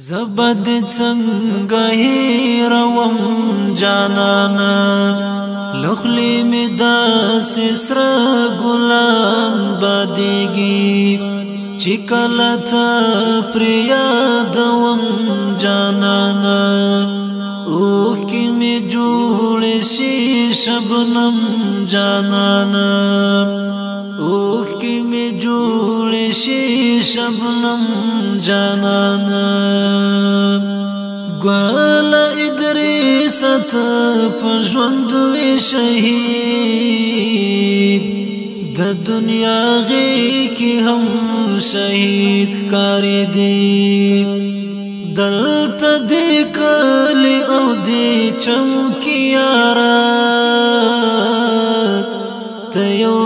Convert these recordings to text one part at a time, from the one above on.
زبد څنګه هیروم جانانا لخلی می داس سر ګلان بادیږي چې کله ته پر یادوم جانانا اوه کی می جوړ شي شبنم جانانا اوه کی می جوړ شي شبنم جانانا ګل ادریس ته پژوند وی شهید د دنیا غي کی هم شهید کار دی دلته د کلی او دی چمکیارا ته یو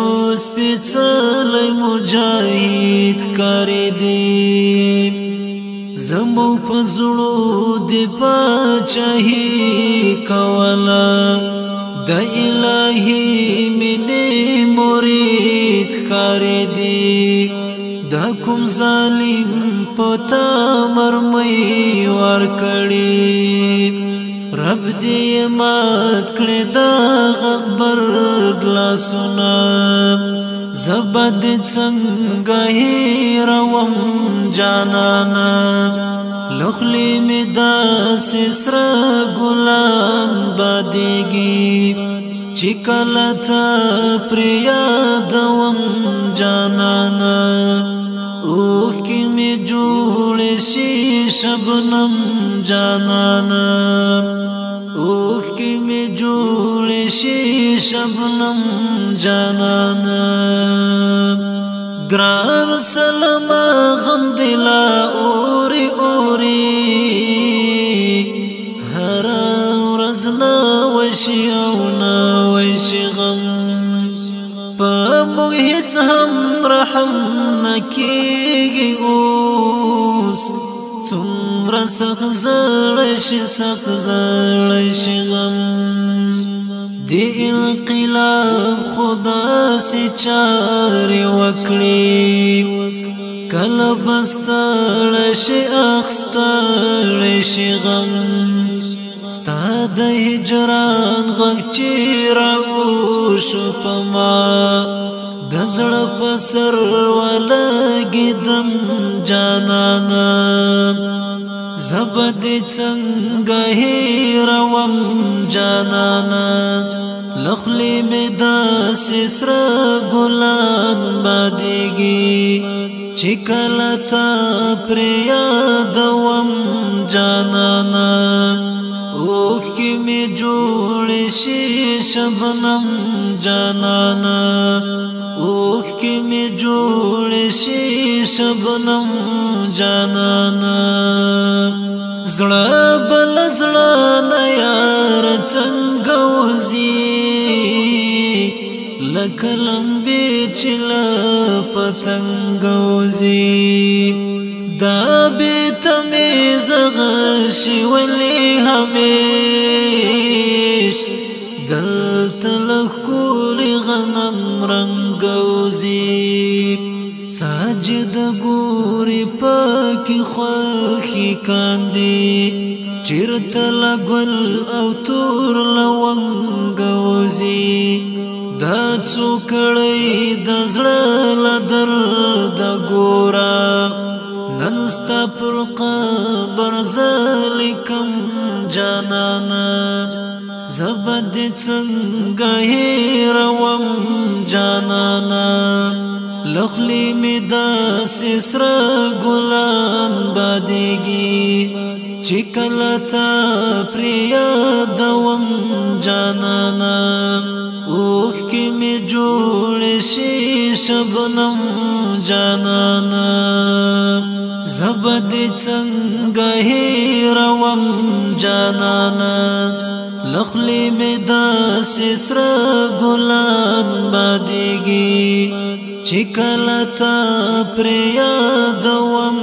سپېڅلی مجاهد کار دی زمو پزړو دی پاچاهي کولا د الهي مینه مرید کار دی د کوم ظالم پتا مرمۍ ور کړی رب دې مات کړی د غبر ګلاسونه زبد څنګه هیروم جانانا لخلی می داس سر ګلان بادیږي چې کله ته پر یادوم جانانا اوه کی می جوړ شي شبنم جانانا اوه کی می جوړ شي شبنم جانانا ګران سلام غم دلا اوري اوري هر ورځ نا وشي او نا وشي غم په موږ هیڅ هم رحم نکېږي اوس څومره سخت زړه شي غم دی انقلاب خدا سی چارې وکړي کله بستړ شي اخستړ شي غم ستا د هجران غږ چې راوشو په ما د زړه په سر ولګېدم جانانا زبد څنګه هیروم جانانا لخلی می داس سر ګلان بادیږي چې کله ته پر یادوم جانانا اوه کی می جوړ شي شبنم جانانا اوه کی می جوړ شي شبنم جانانا زړه بل زړه نه یار څنګه وزي لکه لمبې چې له پتنګ وزي دا بیت مې زغشي ولې همیش دلته لښکرې غنم رنګ وزي ساجد ګوري پاکي خوښي کاندي چیرته لګل او تور لونګ وزي دا څوکړی د زړه له درد ګورا نن ستا پر قبر زلیکم جانانا زبد څنګه هیروم جانانا لخلی می داس سر ګلان بادیږي چې کله ته پر یادوم جانانا اوه کی می جوړ شي شبنم جانانا زبد څنګه هیروم جانانا لخلی می داس سر ګلان بادیږي چې کله ته پر یادوم